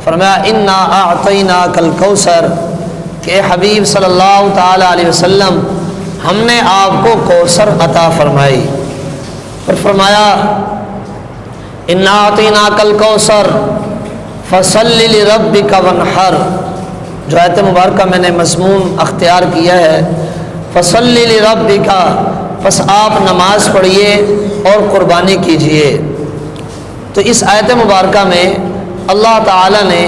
فرمایا انا اعطیناک الکوثر کہ اے حبیب صلی اللہ تعالی علیہ وسلم ہم نے آپ کو کوثر عطا فرمائی۔ اور فرمایا انا اعطیناک الکوثر فصل لربک وانحر، جو آیت مبارکہ میں نے مضمون اختیار کیا ہے فصل لربک، پس آپ نماز پڑھیے اور قربانی کیجئے۔ تو اس آیت مبارکہ میں اللہ تعالیٰ نے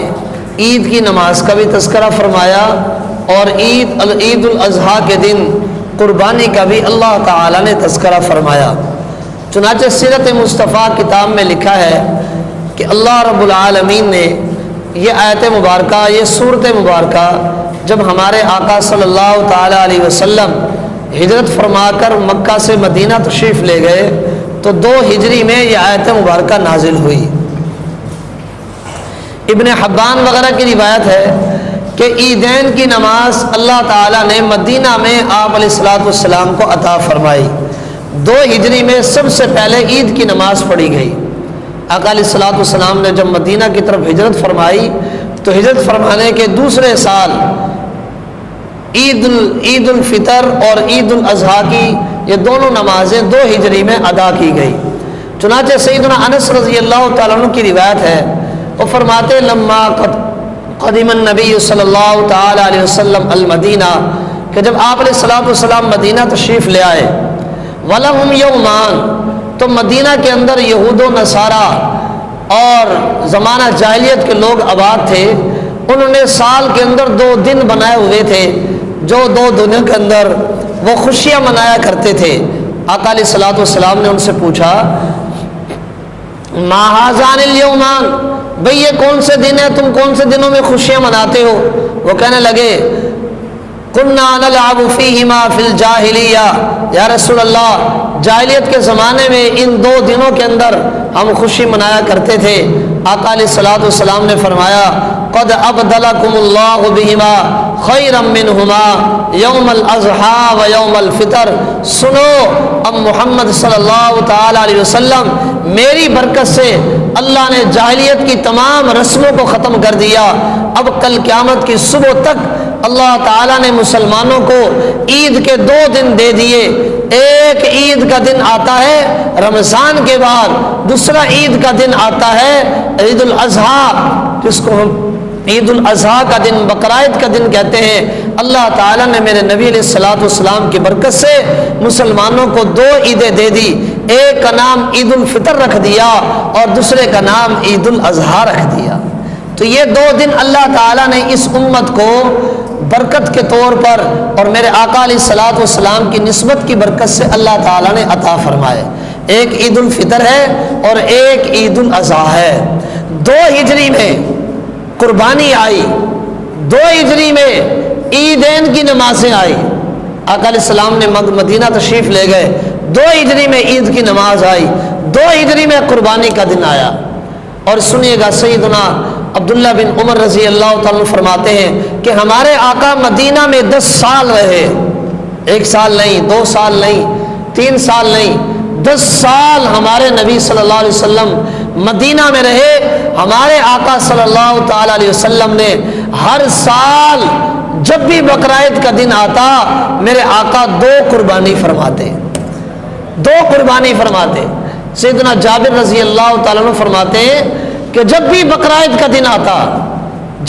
عید کی نماز کا بھی تذکرہ فرمایا اور عید الاضحیٰ کے دن قربانی کا بھی اللہ تعالیٰ نے تذکرہ فرمایا۔ چنانچہ سیرت مصطفیٰ کتاب میں لکھا ہے کہ اللہ رب العالمین نے یہ آیت مبارکہ، یہ صورت مبارکہ جب ہمارے آقا صلی اللہ تعالیٰ علیہ وسلم ہجرت فرما کر مکہ سے مدینہ تشریف لے گئے تو 2 ہجری میں یہ آیت مبارکہ نازل ہوئی۔ ابن حبان وغیرہ کی روایت ہے کہ عیدین کی نماز اللہ تعالیٰ نے مدینہ میں آپ علیہ الصلوۃ والسلام کو عطا فرمائی۔ 2 ہجری میں سب سے پہلے عید کی نماز پڑھی گئی۔ آقا علیہ الصلوۃ والسلام نے جب مدینہ کی طرف ہجرت فرمائی تو ہجرت فرمانے کے دوسرے سال عید الفطر اور عید الاضحیٰ کی یہ دونوں نمازیں 2 ہجری میں ادا کی گئی۔ چنانچہ سیدنا انس رضی اللہ تعالیٰ عنہ کی روایت ہے، وہ فرماتے لما قدم النبی صلی اللہ تعالیٰ علیہ وسلم المدینہ، کہ جب آپ علیہ الصلوۃ والسلام مدینہ تشریف لے آئے، وَلَهُمْ يَوْمَانِ، تو مدینہ کے اندر یہود و نصارہ اور زمانہ جاہلیت کے لوگ آباد تھے، انہوں نے سال کے اندر 2 دن بنائے ہوئے تھے جو 2 دنوں کے اندر وہ خوشیاں منایا کرتے تھے۔ آقا علیہ الصلوۃ والسلام نے ان سے پوچھا ما هذان اليومان، بھئی یہ کون سے دن ہیں، تم کون سے دنوں میں خوشیاں مناتے ہو؟ وہ کہنے لگے کنا نلعب فیہما فی الجاہلیہ، یا رسول اللہ جاہلیت کے زمانے میں ان 2 دنوں کے اندر ہم خوشی منایا کرتے تھے۔ آقا علیہ الصلوۃ والسلام نے فرمایا قد ابدلکم اللہ بہما خیرا منہما یوم الاضحیٰ و یوم الفطر، سنو اب محمد صلی اللہ تعالی علیہ وسلم میری برکت سے اللہ نے جاہلیت کی تمام رسموں کو ختم کر دیا۔ اب کل قیامت کی صبح تک اللہ تعالیٰ نے مسلمانوں کو عید کے 2 دن دے دیے۔ ایک عید کا دن آتا ہے رمضان کے بعد، دوسرا عید کا دن آتا ہے عید الاضحیٰ، جس کو ہم عید الاضحیٰ کا دن، بقرعید کا دن کہتے ہیں۔ اللہ تعالیٰ نے میرے نبی علیہ الصلوۃ والسلام کی برکت سے مسلمانوں کو 2 عیدیں دے دی، ایک کا نام عید الفطر رکھ دیا اور دوسرے کا نام عید الاضحیٰ رکھ دیا۔ تو یہ 2 دن اللہ تعالیٰ نے اس امت کو برکت کے طور پر اور میرے آقا علیہ الصلوۃ والسلام کی نسبت کی برکت سے اللہ تعالیٰ نے عطا فرمائے۔ ایک عید الفطر ہے اور ایک عید الاضحیٰ ہے۔ 2 ہجری میں قربانی آئی، 2 ہجری میں عیدین کی نمازیں آئی۔ آقا علیہ السلام نے مدینہ تشریف لے گئے، 2 ہجری میں عید کی نماز آئی، 2 ہجری میں قربانی کا دن آیا۔ اور سنیے گا سیدنا عبداللہ بن عمر رضی اللہ تعالیٰ فرماتے ہیں کہ ہمارے آقا مدینہ میں 10 سال رہے، 1 سال نہیں، 2 سال نہیں، 3 سال نہیں، 10 سال ہمارے نبی صلی اللہ علیہ وسلم مدینہ میں رہے۔ ہمارے آقا صلی اللہ تعالیٰ علیہ وسلم نے ہر سال جب بھی بقرعید کا دن آتا میرے آقا 2 قربانی فرماتے، 2 قربانی فرماتے۔ سیدنا جابر رضی اللہ تعالیٰ عنہ فرماتے ہیں کہ جب بھی بقرعید کا دن آتا،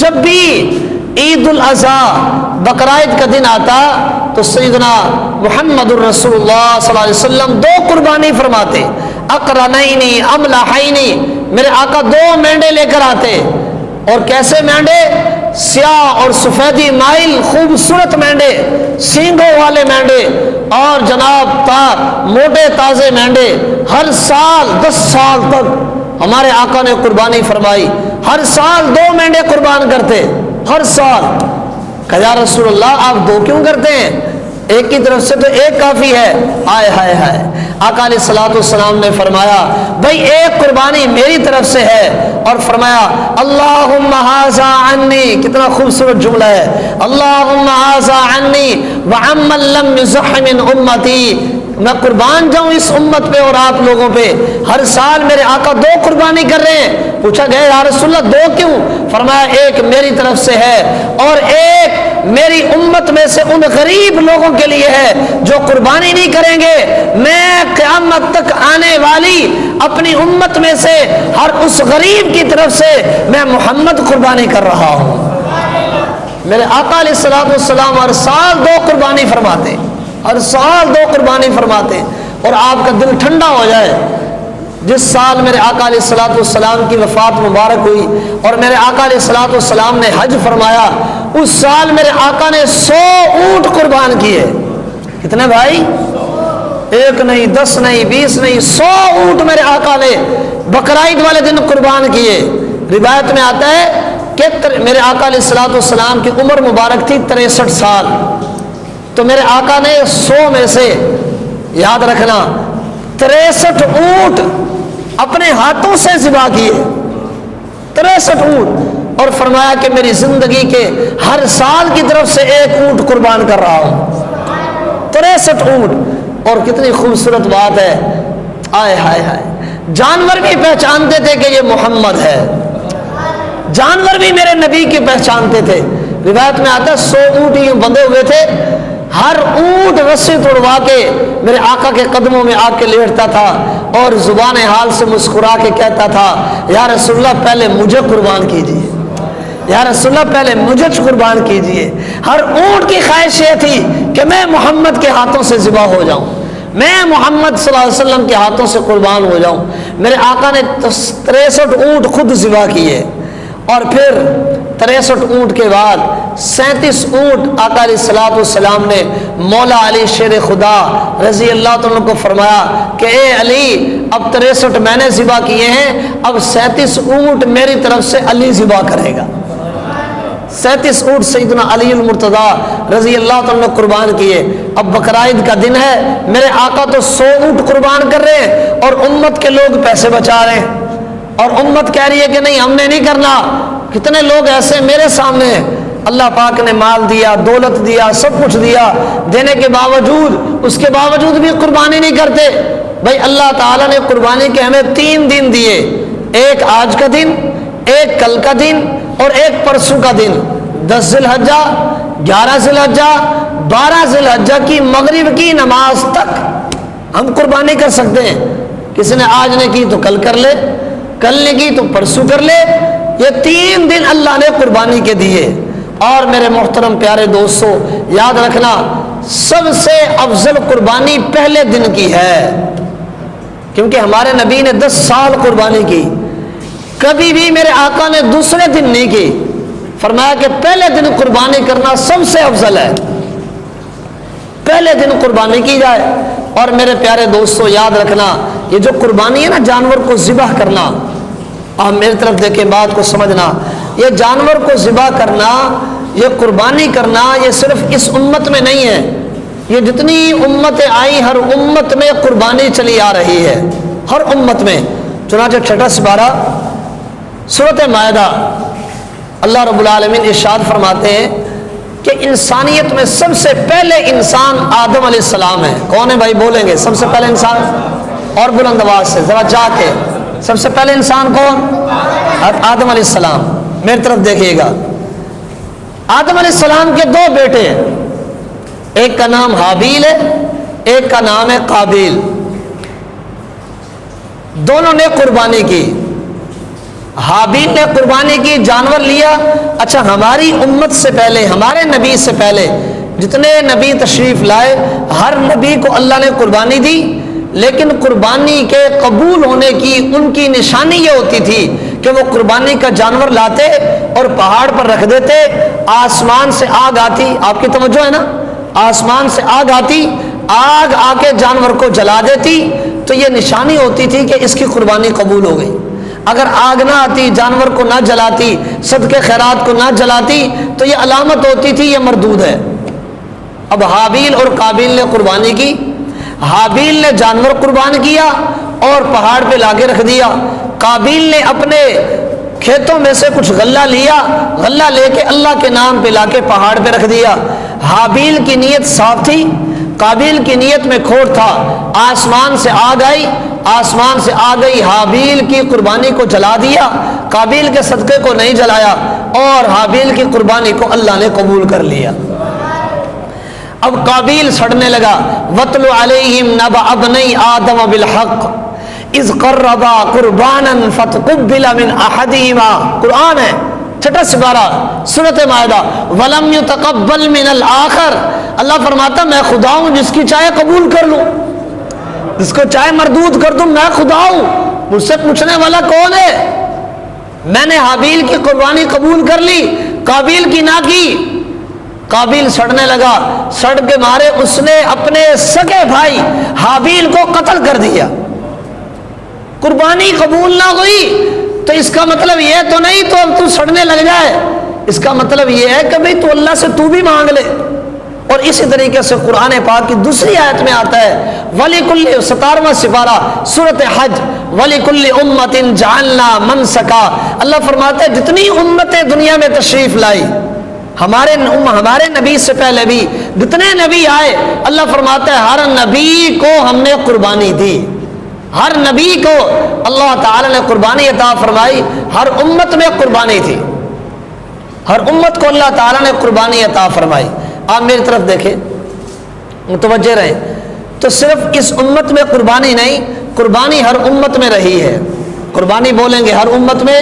جب بھی عید الاضحیٰ بقرعید کا دن آتا تو سیدنا محمد الرسول اللہ صلی اللہ علیہ وسلم 2 قربانی فرماتے، اقرنینی املحینی، میرے آقا 2 مینڈے لے کر آتے۔ اور کیسے مینڈے؟ سیاہ اور سفیدی مائل خوبصورت مینڈے، سینگوں والے مینڈے اور جناب موٹے تازے مینڈے۔ ہر سال 10 سال تک ہمارے آقا نے قربانی فرمائی، ہر سال 2 مینڈے قربان کرتے، ہر سال۔ کہ یا رسول اللہ آپ 2 کیوں کرتے ہیں؟ ایک کی طرف سے تو ایک کافی ہے۔ آئے ہائے ہائے، آقا علیہ الصلوۃ والسلام نے فرمایا بھائی ایک قربانی میری طرف سے ہے، اور فرمایا اللہم ھذا عنی، کتنا خوبصورت جملہ ہے، اللہم ھذا عنی وعمن لم یزح من امتی، میں قربان جاؤں اس امت پہ اور آپ لوگوں پہ؟ ہر سال میرے آقا 2 قربانی کر رہے ہیں۔ پوچھا گیا یا رسول اللہ 2 کیوں؟ فرمایا ایک میری طرف سے ہے اور ایک میری امت میں سے ان غریب لوگوں کے لیے ہے جو قربانی نہیں کریں گے۔ میں قیامت تک آنے والی اپنی امت میں سے ہر اس غریب کی طرف سے میں محمد قربانی کر رہا ہوں۔ میرے آقا علیہ السلام ہر سال 2 قربانی فرماتے، ہر سال 2 قربانی فرماتے، اور آپ کا دل ٹھنڈا ہو جائے جس سال میرے آقا علیہ السلام کی وفات مبارک ہوئی اور میرے آقا علیہ السلام نے حج فرمایا، اس سال میرے آقا نے 100 اونٹ قربان کیے۔ کتنے بھائی؟ 1 نہیں، 10 نہیں، 20 نہیں، 100 اونٹ میرے آقا نے بقرعید والے دن قربان کیے۔ روایت میں آتا ہے کہ میرے آقا علیہ السلام کی عمر مبارک تھی 63 سال، تو میرے آقا نے 100 میں سے، یاد رکھنا، 63 اونٹ اپنے ہاتھوں سے ذبح کیے، 63 اونٹ، اور فرمایا کہ میری زندگی کے ہر سال کی طرف سے 1 اونٹ قربان کر رہا ہوں۔ 63 اونٹ، اور کتنی خوبصورت بات ہے، آئے ہائے ہائے، جانور بھی پہچانتے تھے کہ یہ محمد ہے، جانور بھی میرے نبی کی پہچانتے تھے۔ روایت میں آتا ہے 100 اونٹ ہی بندھے ہوئے تھے، ہر اونٹ رسی توڑوا کے میرے آقا کے قدموں میں آ کے لیٹتا تھا اور زبان حال سے مسکرا کے کہتا تھا یا رسول اللہ پہلے مجھے قربان کیجیے، یا رسول اللہ پہلے مجھے قربان کیجیے۔ ہر اونٹ کی خواہش یہ تھی کہ میں محمد کے ہاتھوں سے ذبح ہو جاؤں، میں محمد صلی اللہ علیہ وسلم کے ہاتھوں سے قربان ہو جاؤں۔ میرے آقا نے 63 اونٹ خود ذبح کیے، اور پھر 63 اونٹ کے بعد 37 اونٹ آقا علیہ السلام نے مولا علی شیر خدا رضی اللہ عنہ کو فرمایا کہ اے علی، اب 63 میں نے ذبح کیے ہیں، اب 37 اونٹ میری طرف سے علی ذبح کرے گا۔ 37 اونٹ سیدنا علی المرتضیٰ رضی اللہ عنہ قربان کیے۔ اب بقرعید کا دن ہے، میرے آقا تو 100 اونٹ قربان کر رہے ہیں اور امت کے لوگ پیسے بچا رہے ہیں، اور امت کہہ رہی ہے کہ نہیں ہم نے نہیں کرنا۔ کتنے لوگ ایسے میرے سامنے ہیں، اللہ پاک نے مال دیا، دولت دیا، سب کچھ دیا، دینے کے باوجود، اس کے باوجود بھی قربانی نہیں کرتے۔ بھائی اللہ تعالیٰ نے قربانی کے ہمیں 3 دن دیے، ایک آج کا دن، ایک کل کا دن، اور ایک پرسوں کا دن۔ 10 ذی الحجہ، 11 ذی الحجہ، 12 ذی الحجہ کی مغرب کی نماز تک ہم قربانی کر سکتے ہیں۔ کسی نے آج نے کی تو کل کر لے، کل نے کی تو پرسوں کر لے۔ یہ 3 دن اللہ نے قربانی کے دیے۔ اور میرے محترم پیارے دوستو، یاد رکھنا سب سے افضل قربانی پہلے دن کی ہے، کیونکہ ہمارے نبی نے 10 سال قربانی کی، کبھی بھی میرے آقا نے دوسرے دن نہیں کی۔ فرمایا کہ پہلے دن قربانی کرنا سب سے افضل ہے، پہلے دن قربانی کی جائے۔ اور میرے پیارے دوستو یاد رکھنا، یہ جو قربانی ہے نا، جانور کو ذبح کرنا، آپ میری طرف دیکھیں، بات کو سمجھنا، یہ جانور کو ذبح کرنا، یہ قربانی کرنا، یہ صرف اس امت میں نہیں ہے، یہ جتنی امتیں آئی ہر امت میں قربانی چلی آ رہی ہے، ہر امت میں۔ چنانچہ 6 سپارہ سورۃ مائدہ، اللہ رب العالمین ارشاد فرماتے ہیں کہ انسانیت میں سب سے پہلے انسان آدم علیہ السلام ہے۔ کون ہے بھائی؟ بولیں گے سب سے پہلے انسان، اور بلند آواز سے ذرا جا کے، سب سے پہلے انسان کون؟ آدم علیہ السلام۔ میری طرف دیکھیے گا، آدم علیہ السلام کے 2 بیٹے ہیں، ایک کا نام حابیل ہے، ایک کا نام ہے قابیل۔ دونوں نے قربانی کی۔ حابیل نے قربانی کی، جانور لیا۔ اچھا، ہماری امت سے پہلے، ہمارے نبی سے پہلے جتنے نبی تشریف لائے، ہر نبی کو اللہ نے قربانی دی، لیکن قربانی کے قبول ہونے کی ان کی نشانی یہ ہوتی تھی کہ وہ قربانی کا جانور لاتے اور پہاڑ پر رکھ دیتے، آسمان سے آگ آتی، آپ کی توجہ ہے نا، آسمان سے آگ آتی، آگ آ کے جانور کو جلا دیتی، تو یہ نشانی ہوتی تھی کہ اس کی قربانی قبول ہو گئی۔ اگر آگ نہ آتی، جانور کو نہ جلاتی، صدقے خیرات کو نہ جلاتی، تو یہ علامت ہوتی تھی یہ مردود ہے۔ اب حابیل اور قابیل نے قربانی کی۔ حابیل نے جانور قربان کیا اور پہاڑ پہ لا کے رکھ دیا۔ قابیل نے اپنے کھیتوں میں سے کچھ غلہ لیا، غلہ لے کے اللہ کے نام پہ لا کے پہاڑ پہ رکھ دیا۔ حابیل کی نیت صاف تھی، قابیل کی نیت میں کھوٹ تھا، آسمان سے آ گئی حابیل کی قربانی کو جلا دیا، قابیل کے صدقے کو نہیں جلایا، اور حابیل کی قربانی کو اللہ نے قبول کر لیا۔ اب قابیل سڑنے لگا۔ وَاتْلُ عَلَيْهِمْ نَبَأَ ابْنَيْ آدَمَ بِالْحَقِّ اِذْ قَرَّبَا قُرْبَانًا فَتُقُبِّلَ مِنْ أَحَدِهِمَا، قرآن ہے، چھٹا سپارہ سورۃ مائدہ۔ وَلَمْ يُتَقَبَّلْ مِنَ الْآخَرِ، اللہ فرماتا میں خدا ہوں جس کی چاہے قبول کر لوں، جس کو چاہے مردود کر دوں، میں خدا ہوں، مجھ سے پوچھنے والا کون ہے؟ میں نے حابیل کی قربانی قبول کر لی، قابیل کی نہ کی۔ قابیل سڑنے لگا، سڑ کے مارے اس نے اپنے سگے بھائی حابیل کو قتل کر دیا۔ قربانی قبول نہ ہوئی تو اس کا مطلب یہ تو نہیں تو اب تو سڑنے لگ جائے، اس کا مطلب یہ ہے کہ بھئی تو اللہ سے تو بھی مانگ لے۔ اور اسی طریقے سے قرآن پاک کی دوسری آیت میں آتا ہے وَلِكُلِّ 17واں سپارہ سورۃ حج، وَلِكُلِّ أُمَّةٍ جَعَلْنَا مَنْسَكًا، اللہ فرماتا ہے جتنی امتیں دنیا میں تشریف لائی، ہمارے نبی سے پہلے بھی جتنے نبی آئے، اللہ فرماتا ہے ہر نبی کو ہم نے قربانی دی، ہر نبی کو اللہ تعالی نے قربانی عطا فرمائی، ہر امت میں قربانی تھی، ہر امت کو اللہ تعالی نے قربانی عطا فرمائی۔ آپ میری طرف دیکھیں، متوجہ رہیں، تو صرف اس امت میں قربانی نہیں، قربانی ہر امت میں رہی ہے، قربانی بولیں گے ہر امت میں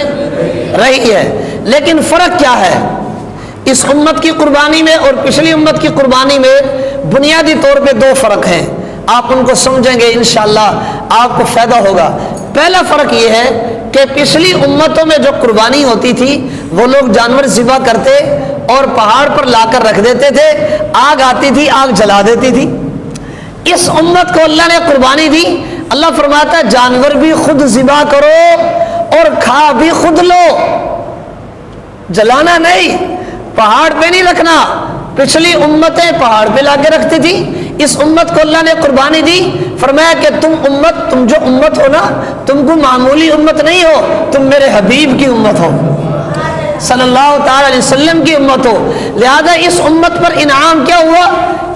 رہی ہے، لیکن فرق کیا ہے؟ اس امت کی قربانی میں اور پچھلی امت کی قربانی میں بنیادی طور پہ دو فرق ہیں، آپ ان کو سمجھیں گے انشاءاللہ آپ کو فائدہ ہوگا۔ پہلا فرق یہ ہے کہ پچھلی امتوں میں جو قربانی ہوتی تھی وہ لوگ جانور ذبح کرتے اور پہاڑ پر لا کر رکھ دیتے تھے، آگ آتی تھی آگ جلا دیتی تھی۔ اس امت کو اللہ نے قربانی دی، اللہ فرماتا ہے جانور بھی خود ذبح کرو اور کھا بھی خود لو، جلانا نہیں، پہاڑ پہ نہیں رکھنا۔ پچھلی امتیں پہاڑ پہ لا کے رکھتی تھی، اس امت کو اللہ نے قربانی دی، فرمایا کہ تم جو امت ہو نا، تم کو معمولی امت نہیں ہو، تم میرے حبیب کی امت ہو، صلی اللہ تعالی علیہ وسلم کی امت ہو، لہذا اس امت پر انعام کیا ہوا؟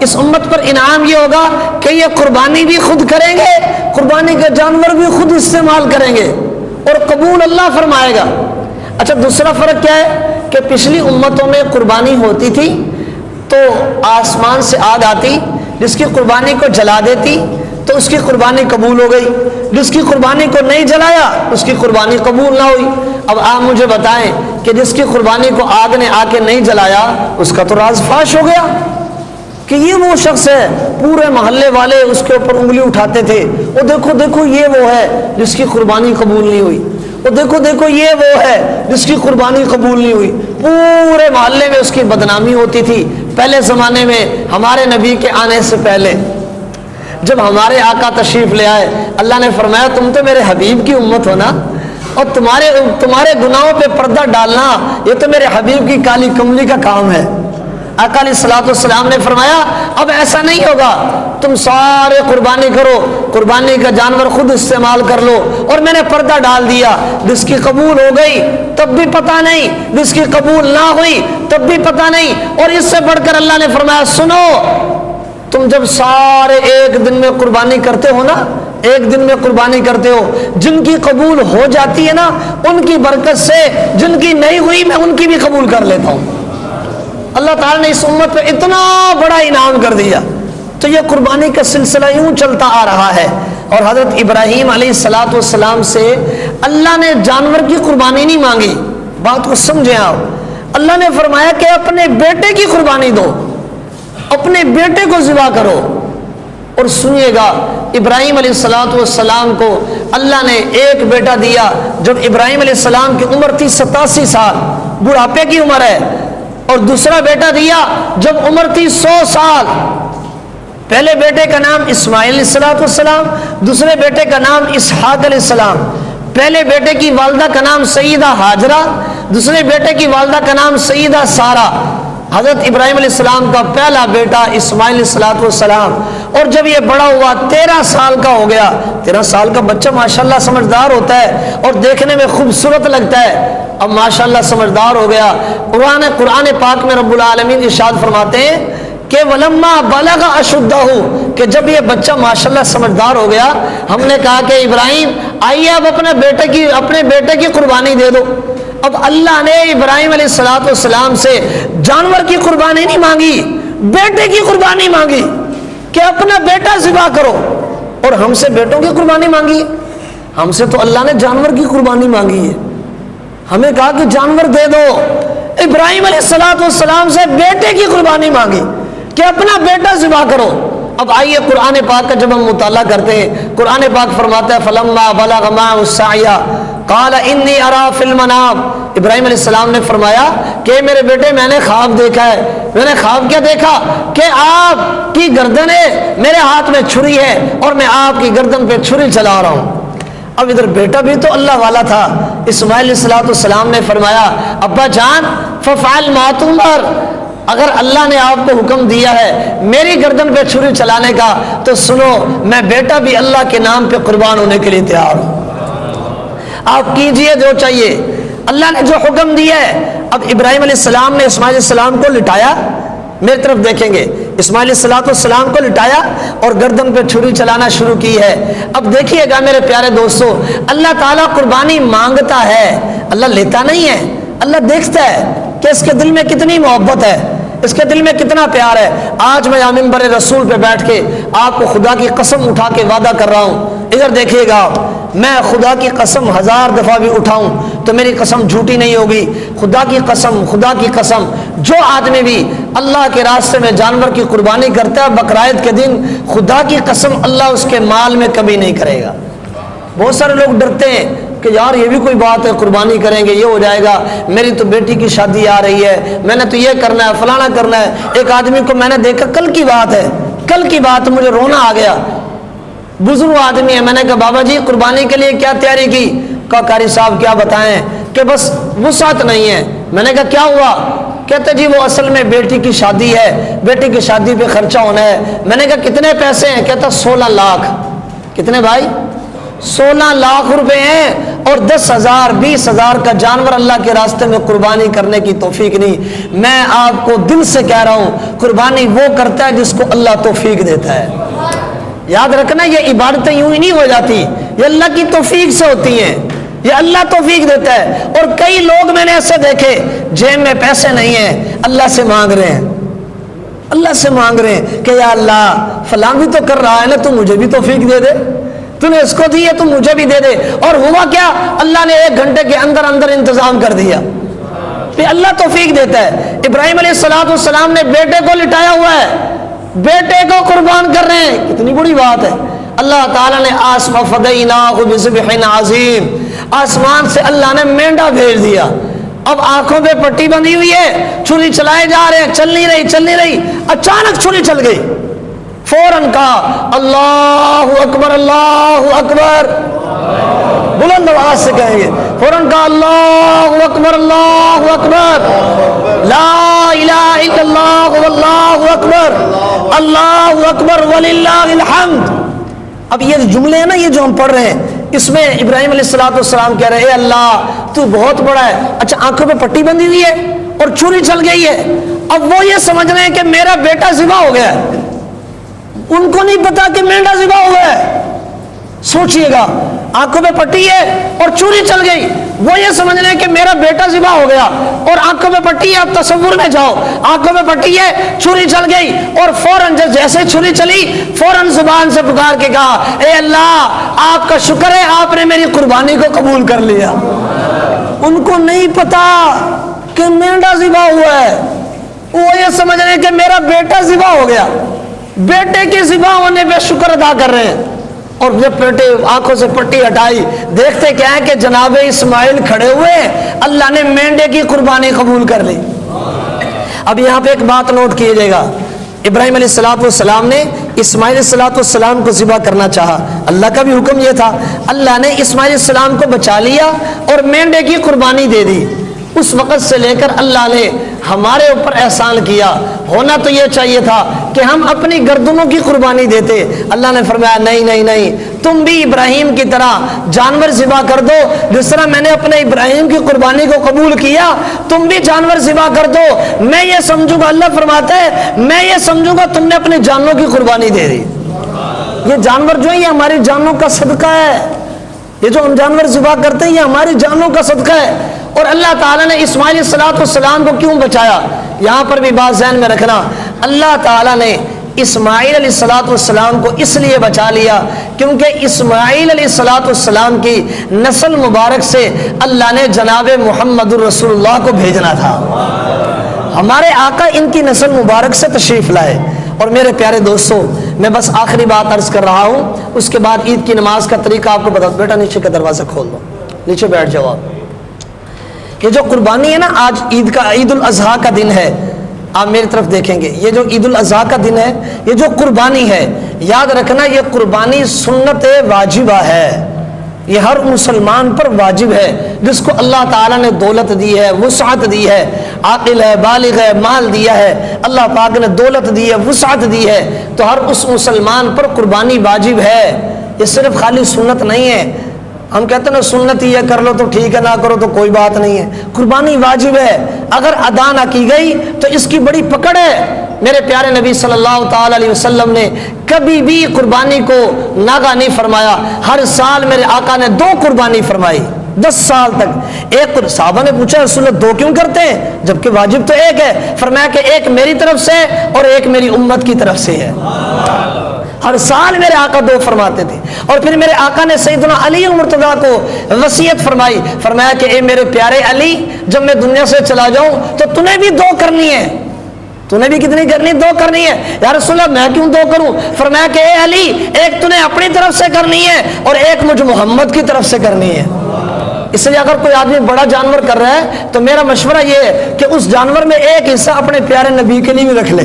اس امت پر انعام یہ ہوگا کہ یہ قربانی بھی خود کریں گے، قربانی کے جانور بھی خود استعمال کریں گے اور قبول اللہ فرمائے گا۔ اچھا دوسرا فرق کیا ہے کہ پچھلی امتوں میں قربانی ہوتی تھی تو آسمان سے آگ آتی، جس کی قربانی کو جلا دیتی تو اس کی قربانی قبول ہو گئی، جس کی قربانی کو نہیں جلایا اس کی قربانی قبول نہ ہوئی۔ اب آپ مجھے بتائیں کہ جس کی قربانی کو آگ نے آ کے نہیں جلایا اس کا تو راز فاش ہو گیا کہ یہ وہ شخص ہے، پورے محلے والے اس کے اوپر انگلی اٹھاتے تھے، وہ دیکھو دیکھو یہ وہ ہے جس کی قربانی قبول نہیں ہوئی، وہ دیکھو دیکھو یہ وہ ہے جس کی قربانی قبول نہیں ہوئی، پورے محلے میں اس کی بدنامی ہوتی تھی۔ پہلے زمانے میں ہمارے نبی کے آنے سے پہلے جب ہمارے آقا تشریف لے آئے، اللہ نے فرمایا تم تو میرے حبیب کی امت ہو نا، اور تمہارے گناہوں پہ پردہ ڈالنا یہ تو میرے حبیب کی کالی کملی کا کام ہے۔ آقا علیہ الصلوۃ والسلام نے فرمایا اب ایسا نہیں ہوگا، تم سارے قربانی کرو، قربانی کا جانور خود استعمال کر لو، اور میں نے پردہ ڈال دیا، جس کی قبول ہو گئی تب بھی پتہ نہیں، جس کی قبول نہ ہوئی تب بھی پتہ نہیں۔ اور اس سے بڑھ کر اللہ نے فرمایا سنو، تم جب سارے ایک دن میں قربانی کرتے ہو نا، ایک دن میں قربانی کرتے ہو، جن کی قبول ہو جاتی ہے نا ان کی برکت سے جن کی نہیں ہوئی میں ان کی بھی قبول کر لیتا ہوں۔ اللہ تعالیٰ نے اس امت پہ اتنا بڑا انعام کر دیا۔ تو یہ قربانی کا سلسلہ یوں چلتا آ رہا ہے، اور حضرت ابراہیم علیہ السلام سے اللہ نے جانور کی قربانی نہیں مانگی، بات کو سمجھیں آپ، اللہ نے فرمایا کہ اپنے بیٹے کی قربانی دو، اپنے بیٹے کو ذبح کرو۔ اور سنیے گا ابراہیم علیہ السلام کو اللہ نے ایک بیٹا دیا جب ابراہیم علیہ السلام کی عمر تھی 87 سال، بڑھاپے کی عمر ہے، اور دوسرا بیٹا دیا جب عمر تھی 100 سال۔ پہلے بیٹے کا نام اسماعیل علیہ السلام، دوسرے بیٹے کا نام اسحاق علیہ السلام۔ پہلے بیٹے کی والدہ کا نام سیدہ ہاجرہ، دوسرے بیٹے کی والدہ کا نام سیدہ سارہ۔ حضرت ابراہیم علیہ السلام کا پہلا بیٹا اسماعیل علیہ السلام، اور جب یہ بڑا ہوا 13 سال کا ہو گیا، 13 سال کا بچہ ماشاءاللہ سمجھدار ہوتا ہے اور دیکھنے میں خوبصورت لگتا ہے، اب ماشاءاللہ سمجھدار ہو گیا۔ قرآن پاک میں رب العالمین ارشاد فرماتے ہیں کہ ولما بلغ اشدہ، کہ جب یہ بچہ ماشاءاللہ سمجھدار ہو گیا، ہم نے کہا کہ ابراہیم آئیے اب اپنے بیٹے کی قربانی دے دو۔ اب اللہ نے ابراہیم علیہ السلام سے جانور کی قربانی نہیں مانگی، بیٹے کی قربانی مانگی کہ اپنا بیٹا ذبح کرو، اور ہم سے بیٹوں کی قربانی مانگی ہے۔ ہم سے تو اللہ نے جانور کی قربانی مانگی ہے، ہمیں کہا کہ جانور دے دو۔ ابراہیم علیہ السلام سے بیٹے کی قربانی مانگی کہ اپنا بیٹا ذبح کرو۔ اب آئیے قرآن پاک کا جب ہم مطالعہ کرتے ہیں، قرآن پاک فرماتا ہے فلما بلغ معه السعی قال انی ارى فی المنام، ابراہیم علیہ السلام نے فرمایا کہ میرے بیٹے میں نے خواب دیکھا ہے۔ میں نے خواب کیا دیکھا؟ کہ آپ کی گردن ہے، میرے ہاتھ میں چھری ہے اور میں آپ کی گردن پہ چھری چلا رہا ہوں۔ اب ادھر بیٹا بھی تو اللہ والا تھا، اسماعیل علیہ السلام نے فرمایا ابا جان ففعل ما تؤمر، اگر اللہ نے آپ کو حکم دیا ہے میری گردن پہ چھری چلانے کا تو سنو میں بیٹا بھی اللہ کے نام پہ قربان ہونے کے لیے تیار ہوں، آپ کیجئے جو چاہیے، اللہ نے جو حکم دیا ہے۔ اب ابراہیم علیہ السلام نے اسماعیل علیہ السلام کو لٹایا، میری طرف دیکھیں گے، اسماعیل علیہ السلام کو لٹایا اور گردن پہ چھری چلانا شروع کی ہے۔ اب دیکھیے گا میرے پیارے دوستو، اللہ تعالیٰ قربانی مانگتا ہے، اللہ لیتا نہیں ہے، اللہ دیکھتا ہے کہ اس کے دل میں کتنی محبت ہے، اس کے دل میں کتنا پیار ہے۔ آج میں منبر رسول پہ بیٹھ کے آپ کو خدا کی قسم اٹھا کے وعدہ کر رہا ہوں، ادھر دیکھیے گا، میں خدا کی قسم 1000 دفعہ بھی اٹھاؤں تو میری قسم جھوٹی نہیں ہوگی۔ خدا کی قسم جو آدمی بھی اللہ کے راستے میں جانور کی قربانی کرتا ہے بقرعید کے دن، خدا کی قسم اللہ اس کے مال میں کبھی نہیں کرے گا۔ بہت سارے لوگ ڈرتے ہیں کہ یار یہ بھی کوئی بات ہے، قربانی کریں گے یہ ہو جائے گا، میری تو بیٹی کی شادی آ رہی ہے، میں نے تو یہ کرنا ہے فلانا کرنا ہے۔ ایک آدمی کو میں نے دیکھا، کل کی بات مجھے رونا آ گیا، بزرگ آدمی ہے، میں نے کہا بابا جی قربانی کے لیے کیا تیاری کی؟ کہا قاری صاحب کیا بتائیں کہ بس وسعت نہیں ہے۔ میں نے کہا کیا ہوا؟ کہتے جی وہ اصل میں بیٹی کی شادی ہے، بیٹی کی شادی پہ خرچہ ہونا ہے۔ میں نے کہا کتنے پیسے ہیں؟ کہتا 16 لاکھ۔ کتنے بھائی؟ 16 لاکھ روپے ہیں، اور 10,000 20,000 کا جانور اللہ کے راستے میں قربانی کرنے کی توفیق نہیں۔ میں آپ کو دل سے کہہ رہا ہوں قربانی وہ کرتا ہے جس کو اللہ توفیق دیتا ہے۔ یاد رکھنا یہ عبادتیں یوں ہی نہیں ہو جاتی، یہ اللہ کی توفیق سے ہوتی ہیں، یہ اللہ توفیق دیتا ہے۔ اور کئی لوگ میں نے ایسے دیکھے جیب میں پیسے نہیں ہیں، اللہ سے مانگ رہے ہیں، اللہ سے مانگ رہے ہیں کہ یا اللہ فلاں بھی تو کر رہا ہے نا، تو مجھے بھی توفیق دے دے، تو نے اس کو دی ہے تو مجھے بھی دے دے۔ اور ہوا کیا؟ اللہ نے 1 گھنٹے کے اندر انتظام کر دیا، پھر اللہ توفیق دیتا ہے۔ ابراہیم علیہ السلام نے بیٹے کو لٹایا ہوا ہے، بیٹے کو قربان کر رہے ہیں، کتنی بڑی بات ہے۔ اللہ تعالیٰ نے فدیناہ بذبح عظیم، آسمان سے اللہ نے مینڈا بھیج دیا۔ اب آنکھوں پہ پٹی بندھی ہوئی ہے، چھری چلائے جا رہے ہیں، چل نہیں رہی، اچانک چھری چل گئی، فوراً کہا اللہ اکبر اللہ اکبر، بلند آواز سے کہیں گے، فوراً کہا اللہ اکبر اللہ اکبر، لا الہ الا اللہ واللہ اکبر، اللہ اکبر وللہ الحمد۔ اب یہ جملے ہیں نا، یہ جو ہم پڑھ رہے ہیں، اس میں ابراہیم علیہ السلام کہہ رہے ہیں اے اللہ تو بہت بڑا ہے۔ اچھا آنکھوں پہ پٹی بندھی ہوئی ہے اور چھری چل گئی ہے، اب وہ یہ سمجھ رہے ہیں کہ میرا بیٹا ذبح ہو گیا ہے، ان کو نہیں پتا کہ مینڈا ذبح ہوا ہے۔ سوچئے گا، آنکھوں پہ پٹی ہے اور چھری چل گئی، وہ یہ سمجھ رہے ہیں کہ میرا بیٹا ذبح ہو گیا، اور آنکھوں پہ پٹی ہے، اب تصور میں جاؤ، آنکھوں پہ پٹی ہے، چھری چل گئی، اور فوراً جیسے چھری چلی فوراً زبان سے پکار کے کہا اے اللہ آپ کا شکر ہے آپ نے میری قربانی کو قبول کر لیا۔ ان کو نہیں پتا کہ مینڈا ذبح ہوا ہے، وہ یہ سمجھ رہے ہیں کہ میرا بیٹا ذبح ہو گیا، بیٹے کے ذبح ہونے پہ شکر ادا کر رہے ہیں۔ اور جب بیٹے آنکھوں سے پٹی ہٹائی، دیکھتے کیا ہے کہ جناب اسماعیل کھڑے ہوئے، اللہ نے مینڈے کی قربانی قبول کر لی۔ اب یہاں پہ ایک بات نوٹ کیجئے گا، ابراہیم علیہ السلام نے اسماعیل علیہ السلام کو ذبح کرنا چاہا، اللہ کا بھی حکم یہ تھا، اللہ نے اسماعیل علیہ السلام کو بچا لیا اور مینڈے کی قربانی دے دی۔ اس وقت سے لے کر اللہ نے ہمارے اوپر احسان کیا۔ ہونا تو یہ چاہیے تھا کہ ہم اپنی گردنوں کی قربانی دیتے، اللہ نے فرمایا نہیں نہیں نہیں، تم بھی ابراہیم کی طرح جانور ذبح کر دو، جس طرح میں نے اپنے ابراہیم کی قربانی کو قبول کیا تم بھی جانور ذبح کر دو۔ میں یہ سمجھوں گا، اللہ فرماتا ہے میں یہ سمجھوں گا تم نے اپنی جانوں کی قربانی دے دی۔ یہ جانور جو ہے یہ ہماری جانوں کا صدقہ ہے، یہ جو ہم جانور ذبح کرتے ہیں یہ ہماری جانوں کا صدقہ ہے۔ اور اللہ تعالیٰ نے اسماعیل علیہ السلام کو کیوں بچایا؟ یہاں پر بھی بات ذہن میں رکھنا، اللہ تعالیٰ نے اسماعیل علیہ السلام کو اس لیے بچا لیا کیونکہ اسماعیل علیہ السلام کی نسل مبارک سے اللہ نے جناب محمد الرسول اللہ کو بھیجنا تھا۔ ہمارے آقا ان کی نسل مبارک سے تشریف لائے۔ اور میرے پیارے دوستو، میں بس آخری بات عرض کر رہا ہوں، اس کے بعد عید کی نماز کا طریقہ آپ کو بتا دوں۔ بیٹا نیچے کا دروازہ کھول دو، نیچے بیٹھ جاؤ آپ۔ یہ جو قربانی ہے نا، آج عید الاضحیٰ کا دن ہے، آپ میری طرف دیکھیں گے، یہ جو عید الاضحیٰ کا دن ہے، یہ جو قربانی ہے، یاد رکھنا یہ قربانی سنت واجبہ ہے، یہ ہر مسلمان پر واجب ہے جس کو اللہ تعالیٰ نے دولت دی ہے، وسعت دی ہے، عاقل ہے، بالغ ہے، مال دیا ہے، اللہ پاک نے دولت دی ہے، وسعت دی ہے، تو ہر اس مسلمان پر قربانی واجب ہے۔ یہ صرف خالی سنت نہیں ہے، ہم کہتے ہیں نا سنت یہ کر لو تو ٹھیک ہے، نہ کرو تو کوئی بات نہیں ہے، قربانی واجب ہے۔ اگر ادا نہ کی گئی تو اس کی بڑی پکڑ ہے۔ میرے پیارے نبی صلی اللہ تعالی علیہ وسلم نے کبھی بھی قربانی کو ناغہ نہیں فرمایا، ہر سال میرے آقا نے 2 قربانی فرمائی، 10 سال تک۔ ایک صحابہ نے پوچھا رسول اللہ 2 کیوں کرتے ہیں جبکہ واجب تو ایک ہے؟ فرمایا کہ ایک میری طرف سے اور ایک میری امت کی طرف سے ہے۔ ہر سال میرے آقا 2 فرماتے تھے۔ اور پھر میرے آقا نے سیدنا علی المرتضیٰ کو وصیت فرمائی، فرمایا کہ اے میرے پیارے علی، جب میں دنیا سے چلا جاؤں تو تمہیں بھی 2 کرنی ہے۔ تمہیں بھی کتنی کرنی؟ 2 کرنی ہے۔ یا رسول اللہ میں کیوں 2 کروں؟ فرمایا کہ اے علی، ایک تمہیں اپنی طرف سے کرنی ہے اور ایک مجھ محمد کی طرف سے کرنی ہے۔ اس لیے اگر کوئی آدمی بڑا جانور کر رہا ہے تو میرا مشورہ یہ ہے کہ اس جانور میں ایک حصہ اپنے پیارے نبی کے لیے بھی رکھ لے۔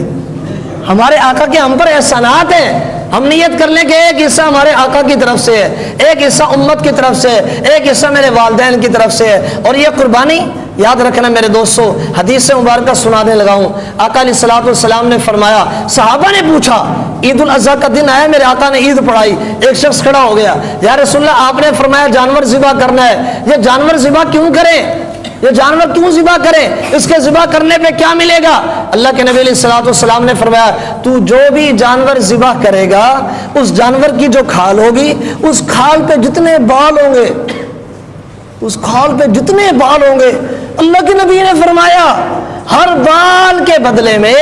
ہمارے آقا کے ہم پر احسانات ہیں، ہم نیت کر لیں کہ ایک حصہ ہمارے آقا کی طرف سے ہے، ایک حصہ امت کی طرف سے ہے، ایک حصہ میرے والدین کی طرف سے ہے۔ اور یہ قربانی یاد رکھنا میرے دوستو، حدیث مبارکہ سنانے لگا ہوں۔ آقا علیہ السلام نے فرمایا، صحابہ نے پوچھا عید الاضحیٰ کا دن آیا، میرے آقا نے عید پڑھائی، ایک شخص کھڑا ہو گیا، یا رسول اللہ آپ نے فرمایا جانور ذبح کرنا ہے، یہ جانور ذبح کیوں کریں؟ یہ جانور کیوں ذبح کریں؟ اس کے ذبح کرنے پہ کیا ملے گا؟ اللہ کے نبی علیہ السلام نے فرمایا، تو جو بھی جانور ذبح کرے گا اس جانور کی جو کھال ہوگی، اس کھال پہ جتنے بال ہوں گے، اس کھال پہ جتنے بال ہوں گے، اللہ کے نبی نے فرمایا ہر بال کے بدلے میں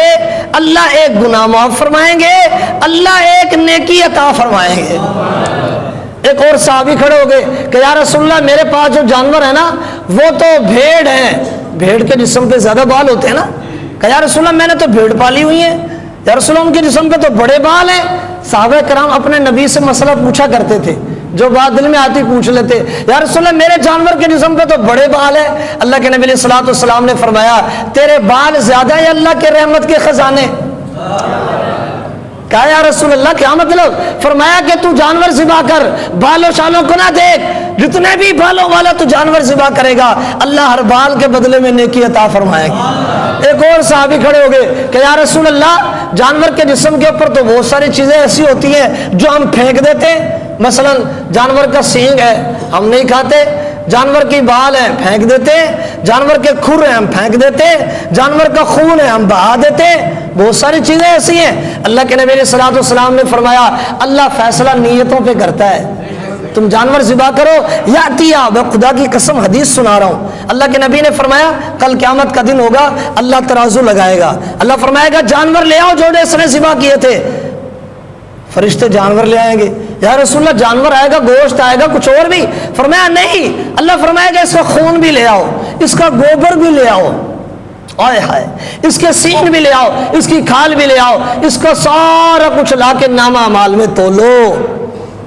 اللہ ایک گناہ معاف فرمائیں گے، اللہ ایک نیکی عطا فرمائیں گے۔ ایک اور صحابی کھڑے ہو گئے کہ یا رسول اللہ میرے پاس جو جانور ہے نا وہ تو بھیڑ ہیں، بھیڑ کے جسم پہ زیادہ بال ہوتے ہیں نا، کہ یا رسول اللہ میں نے تو بھیڑ پالی ہوئی ہیں، یا رسول اللہ ان کے جسم پہ تو بڑے بال ہیں۔ صحابہ کرام اپنے نبی سے مسئلہ پوچھا کرتے تھے، جو بات دل میں آتی پوچھ لیتے، یا رسول اللہ میرے جانور کے جسم پہ تو بڑے بال ہیں۔ اللہ کے نبی علیہ السلام نے فرمایا تیرے بال زیادہ ہیں اللہ کے رحمت کے خزانے۔ کہا یا رسول اللہ کیا مطلب؟ فرمایا کہ تو جانور ذبح کر، بالوں شالوں کو نہ دیکھ، جتنے بھی بالوں والا تو جانور ذبح کرے گا اللہ ہر بال کے بدلے میں نیکی عطا فرمائے گا۔ ایک اور صحابی کھڑے ہو گئے کہ یا رسول اللہ جانور کے جسم کے اوپر تو بہت ساری چیزیں ایسی ہوتی ہیں جو ہم پھینک دیتے ہیں، مثلا جانور کا سینگ ہے ہم نہیں کھاتے، جانور کی بال ہے پھینک دیتے، جانور کے کھر ہیں ہم پھینک دیتے، جانور کا خون ہے ہم بہا دیتے، بہت ساری چیزیں ایسی ہیں۔ اللہ کے نبی علیہ السلام نے فرمایا اللہ فیصلہ نیتوں پہ کرتا ہے، تم جانور ذبح کرو یا تیا، میں خدا کی قسم حدیث سنا رہا ہوں، اللہ کے نبی نے فرمایا کل قیامت کا دن ہوگا، اللہ ترازو لگائے گا، اللہ فرمائے گا جانور لے آؤ جو اس نے ذبح کیے تھے، فرشتے جانور لے آئیں گے، یا رسول اللہ جانور آئے گا، گوشت آئے گا، کچھ اور بھی؟ فرمایا نہیں، اللہ فرمائے گا اس کا خون بھی لے آؤ، اس کا گوبر بھی لے آؤ، آئے ہائے اس کے سین بھی لے آؤ، اس کی کھال بھی لے آؤ، اس کا سارا کچھ لا کے نامہ اعمال میں تولو۔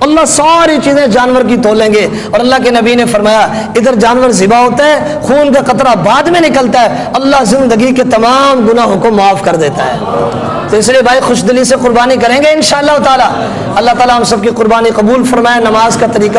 اللہ ساری چیزیں جانور کی تولیں گے، اور اللہ کے نبی نے فرمایا ادھر جانور ذبح ہوتا ہے، خون کا قطرہ بعد میں نکلتا ہے، اللہ زندگی کے تمام گناہوں کو معاف کر دیتا ہے۔ تو اس لیے بھائی خوش دلی سے قربانی کریں گے انشاءاللہ تعالی، اللہ تعالی ہم سب کی قربانی قبول فرمائے۔ نماز کا طریقہ